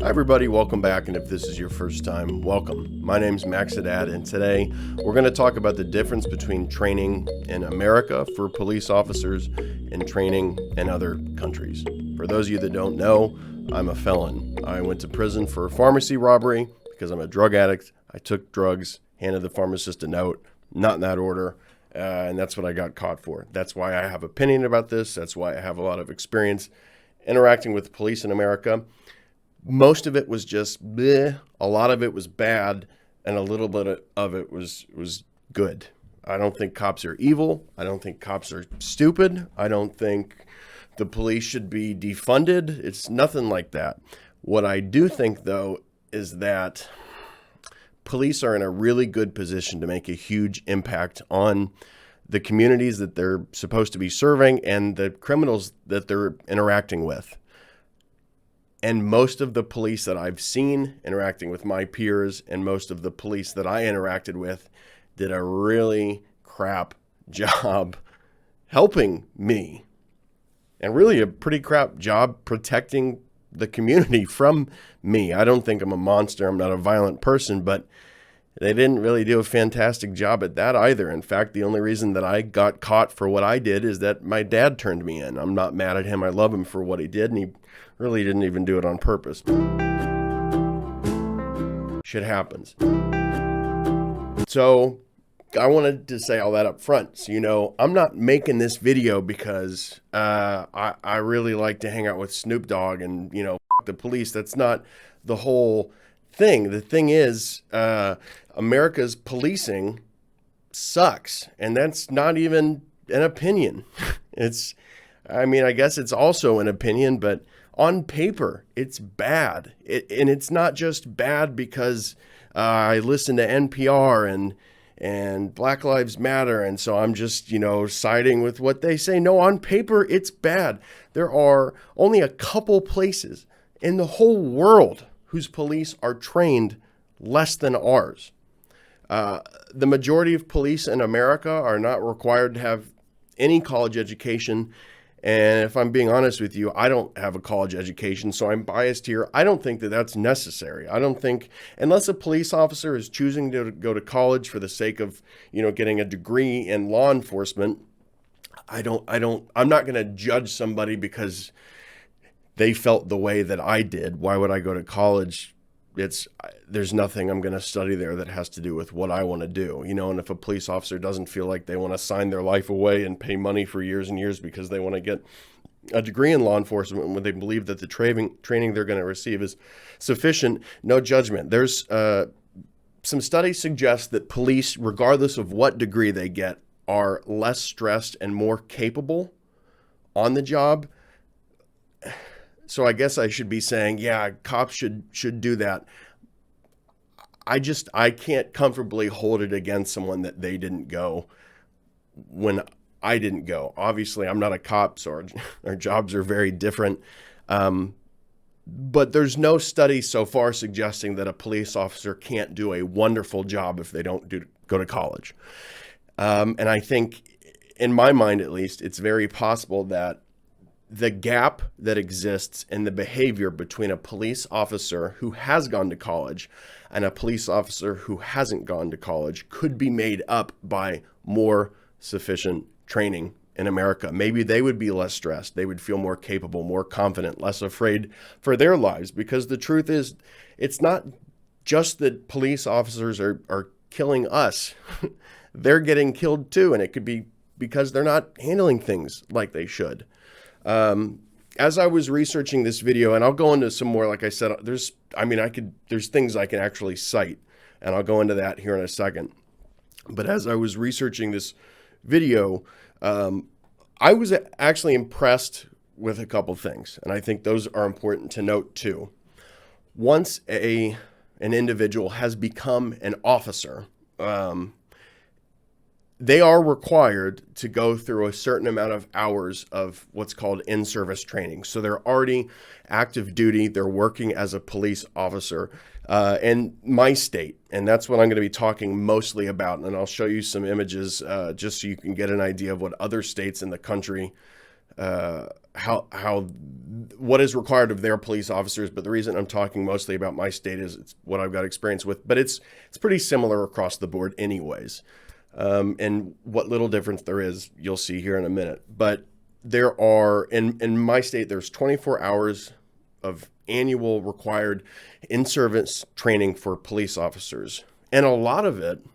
Hi everybody, welcome back, and if this is your first time, welcome. My name's Haddad, and today we're going to talk about the difference between training in America for police officers and training in other countries. For those of you that don't know, I'm a felon. I went to prison for a pharmacy robbery because I'm a drug addict. I took drugs, handed the pharmacist a note, not in that order, and that's what I got caught for. That's why I have opinion about this. That's why I have a lot of experience interacting with the police in America. Most of it was just bleh, a lot of it was bad, and a little bit of it was good. I don't think cops are evil. I don't think cops are stupid. I don't think the police should be defunded. It's nothing like that. What I do think, though, is that police are in a really good position to make a huge impact on the communities that they're supposed to be serving and the criminals that they're interacting with. And most of the police that I've seen interacting with my peers and most of the police that I interacted with did a really crap job helping me, and really a pretty crap job protecting the community from me. I don't think I'm a monster. I'm not a violent person, but they didn't really do a fantastic job at that either. In fact, the only reason that I got caught for what I did is that my dad turned me in. I'm not mad at him. I love him for what he did, and he really didn't even do it on purpose. Shit happens. So I wanted to say all that up front. So, I'm not making this video because I really like to hang out with Snoop Dogg and, f the police. That's not the whole thing. The thing is, America's policing sucks. And that's not even an opinion. I guess it's also an opinion, but on paper, it's bad. And it's not just bad because I listen to NPR and Black Lives Matter, and so I'm just, siding with what they say. No, on paper, it's bad. There are only a couple places in the whole world whose police are trained less than ours. The majority of police in America are not required to have any college education. And if I'm being honest with you, I don't have a college education, so I'm biased here. I don't think that that's necessary. I don't think, unless a police officer is choosing to go to college for the sake of, getting a degree in law enforcement, I'm not going to judge somebody because they felt the way that I did. Why would I go to college? There's nothing I'm going to study there that has to do with what I want to do, and if a police officer doesn't feel like they want to sign their life away and pay money for years and years because they want to get a degree in law enforcement when they believe that the training they're going to receive is sufficient, no judgment. There's some studies suggest that police, regardless of what degree they get, are less stressed and more capable on the job. So I guess I should be saying, yeah, cops should do that. I can't comfortably hold it against someone that they didn't go when I didn't go. Obviously, I'm not a cop, so our jobs are very different. But there's no study so far suggesting that a police officer can't do a wonderful job if they don't go to college. And I think, in my mind at least, it's very possible that the gap that exists in the behavior between a police officer who has gone to college and a police officer who hasn't gone to college could be made up by more sufficient training in America. Maybe they would be less stressed. They would feel more capable, more confident, less afraid for their lives. Because the truth is, it's not just that police officers are killing us. They're getting killed too. And it could be because they're not handling things like they should. As I was researching this video, and I'll go into some more, like I said, there's things I can actually cite, and I'll go into that here in a second. But as I was researching this video, I was actually impressed with a couple things, and I think those are important to note too. Once an individual has become an officer, they are required to go through a certain amount of hours of what's called in-service training. So they're already active duty. They're working as a police officer in my state. And that's what I'm going to be talking mostly about. And I'll show you some images just so you can get an idea of what other states in the country what is required of their police officers. But the reason I'm talking mostly about my state is it's what I've got experience with, but it's pretty similar across the board anyways. And what little difference there is, you'll see here in a minute. But there are, in my state, there's 24 hours of annual required in-service training for police officers. And a lot of it,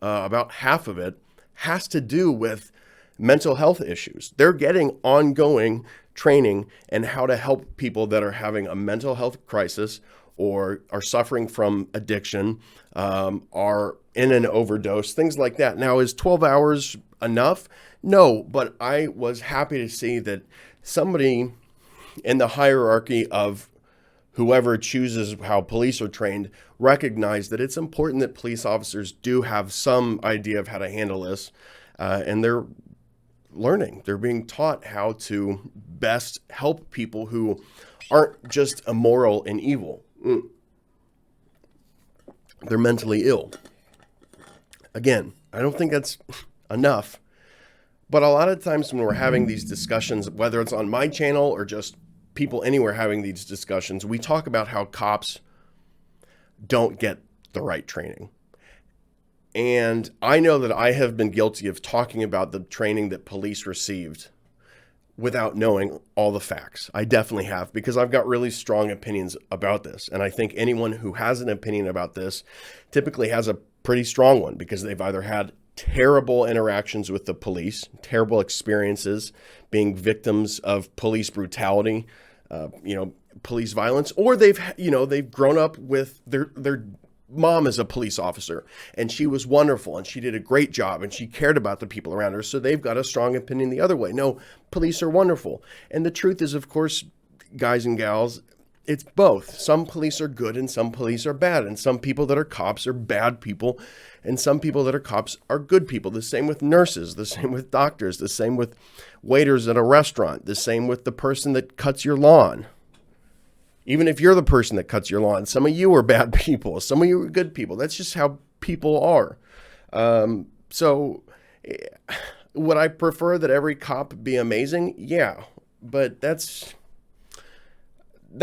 about half of it, has to do with mental health issues. They're getting ongoing training in how to help people that are having a mental health crisis or are suffering from addiction, are in an overdose, things like that. Now, is 12 hours enough? No, but I was happy to see that somebody in the hierarchy of whoever chooses how police are trained recognize that it's important that police officers do have some idea of how to handle this, and they're learning. They're being taught how to best help people who aren't just immoral and evil. They're mentally ill. Again, I don't think that's enough, but a lot of times when we're having these discussions, whether it's on my channel or just people anywhere having these discussions, we talk about how cops don't get the right training. And I know that I have been guilty of talking about the training that police received without knowing all the facts. I definitely have, because I've got really strong opinions about this. And I think anyone who has an opinion about this typically has a pretty strong one, because they've either had terrible interactions with the police, terrible experiences being victims of police brutality, police violence, or they've grown up with their mom is a police officer and she was wonderful and she did a great job and she cared about the people around her. So they've got a strong opinion the other way. No, police are wonderful. And the truth is, of course, guys and gals, it's both. Some police are good and some police are bad. And some people that are cops are bad people. And some people that are cops are good people. The same with nurses, the same with doctors, the same with waiters at a restaurant, the same with the person that cuts your lawn. Even if you're the person that cuts your lawn, some of you are bad people. Some of you are good people. That's just how people are. So would I prefer that every cop be amazing? Yeah, but that's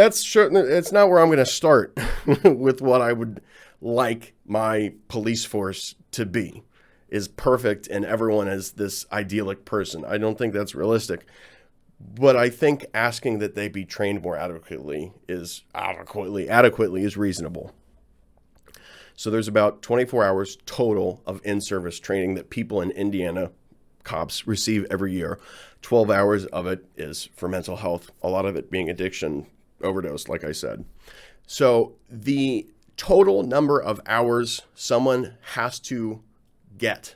certainly, it's not where I'm going to start with what I would like my police force to be, is perfect and everyone is this idyllic person. I don't think that's realistic. But I think asking that they be trained more adequately is reasonable. So there's about 24 hours total of in-service training that people in Indiana, cops, receive every year. 12 hours of it is for mental health, a lot of it being addiction, overdose, like I said. So the total number of hours someone has to get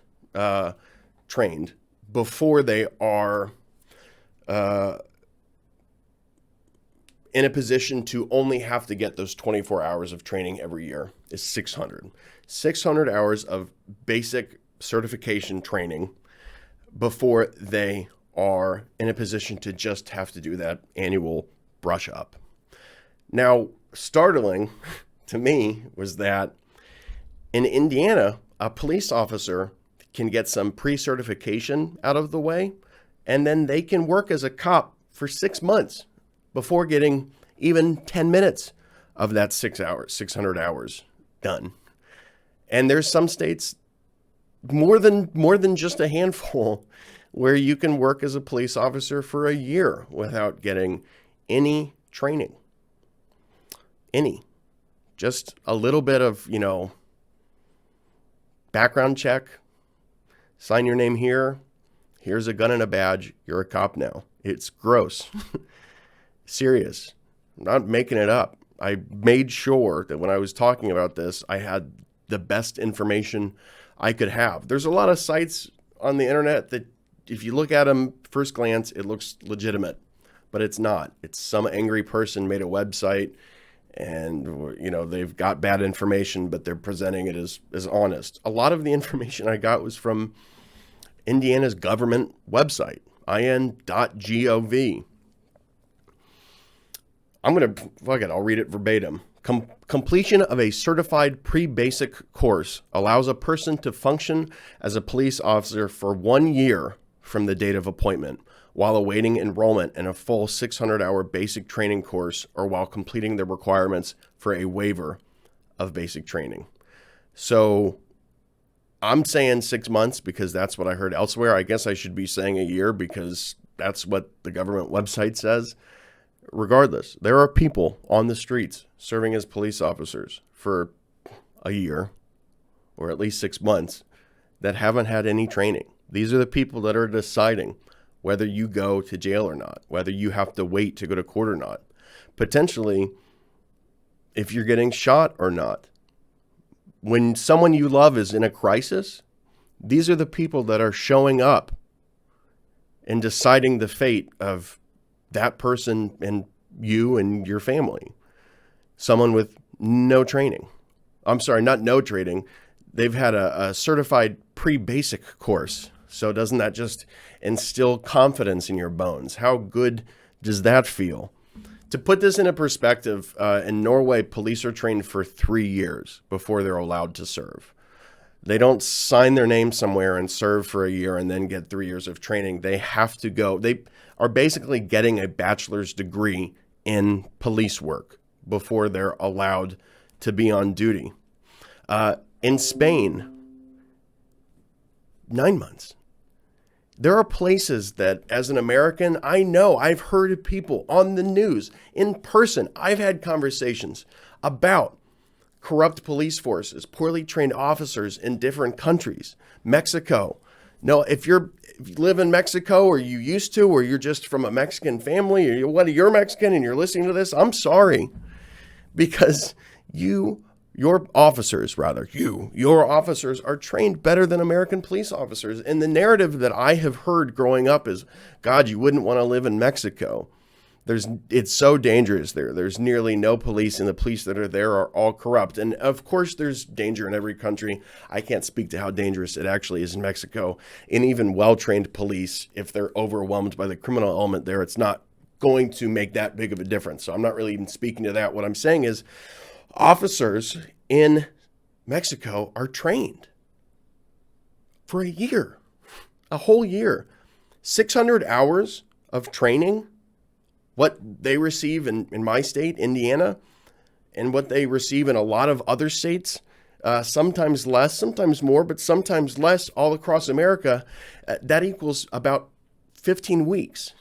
trained before they are in a position to only have to get those 24 hours of training every year is 600. 600 hours of basic certification training before they are in a position to just have to do that annual brush up. Now, startling to me was that in Indiana, a police officer can get some pre-certification out of the way, and then they can work as a cop for 6 months before getting even 10 minutes of that 600 hours done. And there's some states, more than just a handful, where you can work as a police officer for a year without getting any training. Just a little bit of, background check, sign your name here. Here's a gun and a badge. You're a cop now. It's gross. Serious. I'm not making it up. I made sure that when I was talking about this, I had the best information I could have. There's a lot of sites on the internet that if you look at them first glance, it looks legitimate, but it's not. It's some angry person made a website and, they've got bad information, but they're presenting it as honest. A lot of the information I got was from Indiana's government website, in.gov. I'll read it verbatim. Completion of a certified pre-basic course allows a person to function as a police officer for 1 year from the date of appointment. while awaiting enrollment in a full 600-hour basic training course or while completing the requirements for a waiver of basic training. So I'm saying 6 months because that's what I heard elsewhere. I guess I should be saying a year because that's what the government website says. Regardless, there are people on the streets serving as police officers for a year or at least 6 months that haven't had any training. These are the people that are deciding whether you go to jail or not, whether you have to wait to go to court or not, potentially if you're getting shot or not. When someone you love is in a crisis, these are the people that are showing up and deciding the fate of that person and you and your family. Someone with no training. I'm sorry, not no training. They've had a certified pre-basic course. So doesn't that just instill confidence in your bones? How good does that feel? To put this into perspective, in Norway, police are trained for 3 years before they're allowed to serve. They don't sign their name somewhere and serve for a year and then get 3 years of training. They have to go. They are basically getting a bachelor's degree in police work before they're allowed to be on duty. In Spain, 9 months. There are places that, as an American, I know I've heard of people on the news, in person. I've had conversations about corrupt police forces, poorly trained officers in different countries. Mexico. No, if you live in Mexico or you used to, or you're just from a Mexican family, or you're Mexican and you're listening to this, I'm sorry. Because your officers are trained better than American police officers. And the narrative that I have heard growing up is, God, you wouldn't want to live in Mexico. It's so dangerous there. There's nearly no police, and the police that are there are all corrupt. And of course, there's danger in every country. I can't speak to how dangerous it actually is in Mexico. And even well-trained police, if they're overwhelmed by the criminal element there, it's not going to make that big of a difference. So I'm not really even speaking to that. What I'm saying is, officers in Mexico are trained for a year, a whole year, 600 hours of training. What they receive in my state, Indiana, and what they receive in a lot of other states, sometimes less, sometimes more, but sometimes less all across America, that equals about 15 weeks,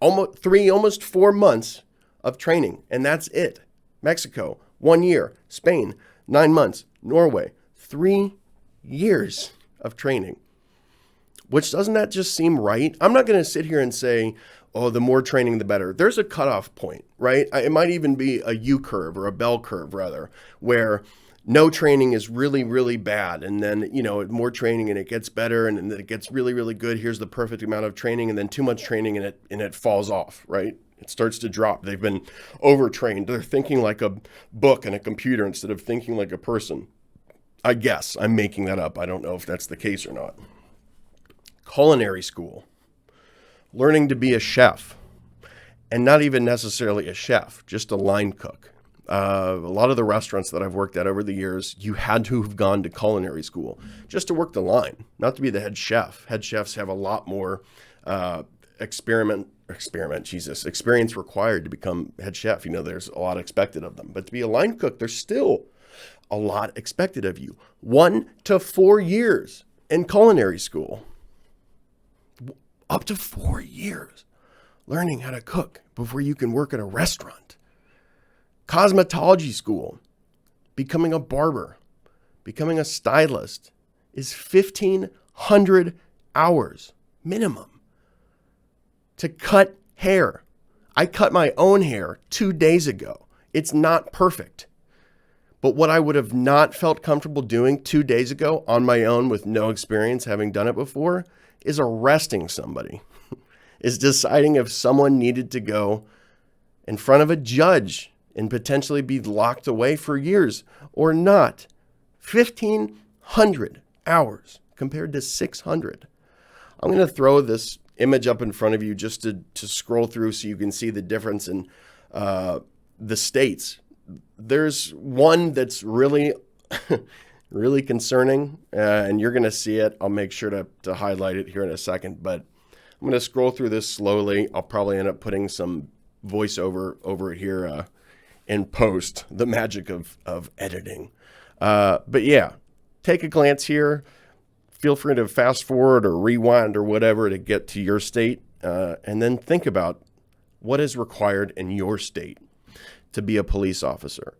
almost 4 months of training, and that's it. Mexico, 1 year. Spain, 9 months. Norway, 3 years of training. Which, doesn't that just seem right? I'm not going to sit here and say, oh, the more training, the better. There's a cutoff point, right? It might even be a U curve, or a bell curve rather, where no training is really, really bad. And then, more training and it gets better, and then it gets really, really good. Here's the perfect amount of training, and then too much training and it falls off, right? It starts to drop. They've been overtrained. They're thinking like a book and a computer instead of thinking like a person. I guess I'm making that up. I don't know if that's the case or not. Culinary school. Learning to be a chef, and not even necessarily a chef, just a line cook. A lot of the restaurants that I've worked at over the years, you had to have gone to culinary school just to work the line, not to be the head chef. Head chefs have a lot more experience required to become head chef. There's a lot expected of them. But to be a line cook, there's still a lot expected of you. 1 to 4 years in culinary school. Up to 4 years learning how to cook before you can work at a restaurant. Cosmetology school, becoming a barber, becoming a stylist is 1,500 hours minimum to cut hair. I cut my own hair 2 days ago. It's not perfect. But what I would have not felt comfortable doing 2 days ago on my own with no experience having done it before is arresting somebody, is deciding if someone needed to go in front of a judge and potentially be locked away for years or not. 1,500 hours compared to 600. I'm going to throw this image up in front of you just to scroll through so you can see the difference in the states. There's one that's really really concerning, and you're going to see it. I'll make sure to highlight it here in a second. But I'm going to scroll through this slowly. I'll probably end up putting some voiceover over here in post, the magic of editing. But yeah, take a glance here. Feel free to fast forward or rewind or whatever to get to your state. And then think about what is required in your state to be a police officer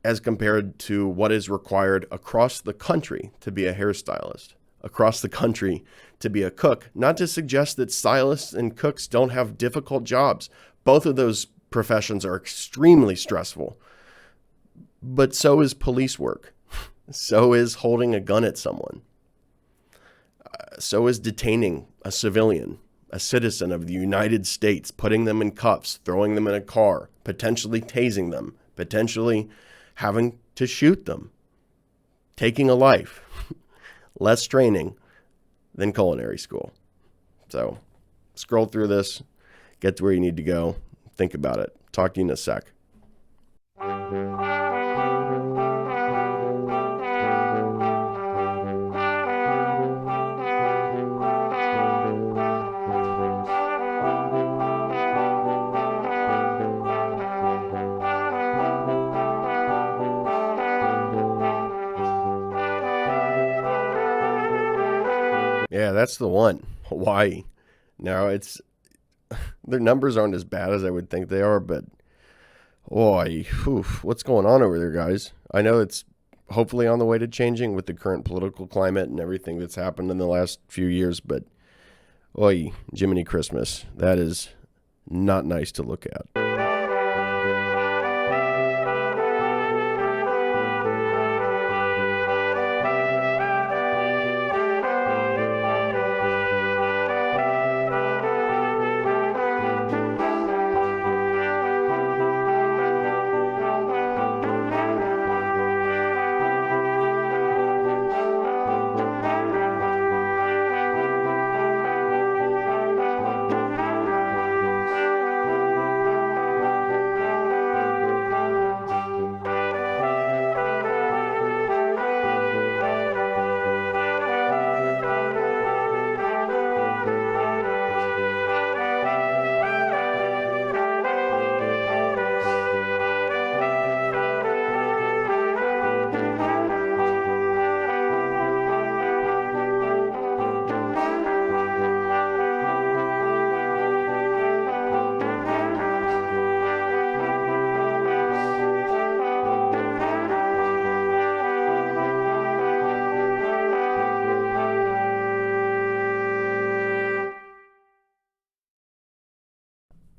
as compared to what is required across the country to be a hairstylist, across the country to be a cook. Not to suggest that stylists and cooks don't have difficult jobs. Both of those professions are extremely stressful. But so is police work. So is holding a gun at someone. So is detaining a civilian, a citizen of the United States, putting them in cuffs, throwing them in a car, potentially tasing them, potentially having to shoot them, taking a life. Less training than culinary school. So scroll through this, get to where you need to go, think about it. Talk to you in a sec. Yeah, that's the one. Hawaii. Now, their numbers aren't as bad as I would think they are, but what's going on over there, guys? I know it's hopefully on the way to changing with the current political climate and everything that's happened in the last few years, but Jiminy Christmas. That is not nice to look at.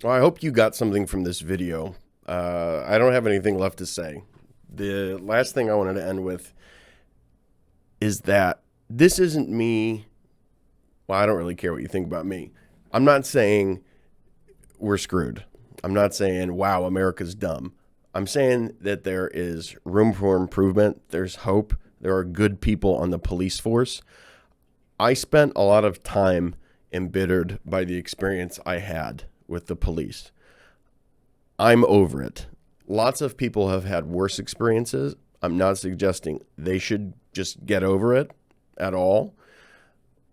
Well, I hope you got something from this video. I don't have anything left to say. The last thing I wanted to end with is that this isn't me. Well, I don't really care what you think about me. I'm not saying we're screwed. I'm not saying, wow, America's dumb. I'm saying that there is room for improvement. There's hope. There are good people on the police force. I spent a lot of time embittered by the experience I had with the police. I'm over it. Lots of people have had worse experiences. I'm not suggesting they should just get over it at all,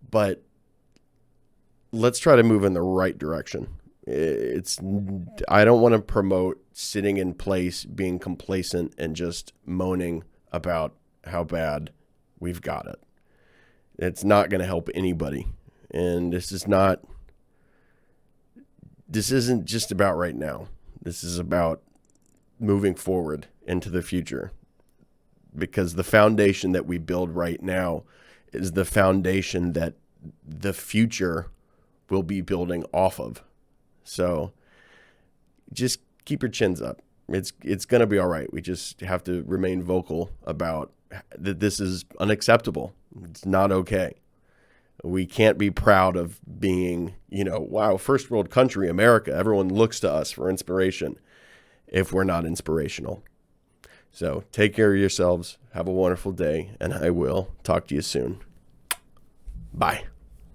but let's try to move in the right direction. I don't want to promote sitting in place, being complacent, and just moaning about how bad we've got it. It's not going to help anybody. And this isn't just about right now. This is about moving forward into the future, because the foundation that we build right now is the foundation that the future will be building off of. So just keep your chins up. It's going to be all right. We just have to remain vocal about that. This is unacceptable. It's not okay. We can't be proud of being, wow, first world country, America. Everyone looks to us for inspiration if we're not inspirational. So take care of yourselves. Have a wonderful day, and I will talk to you soon. Bye.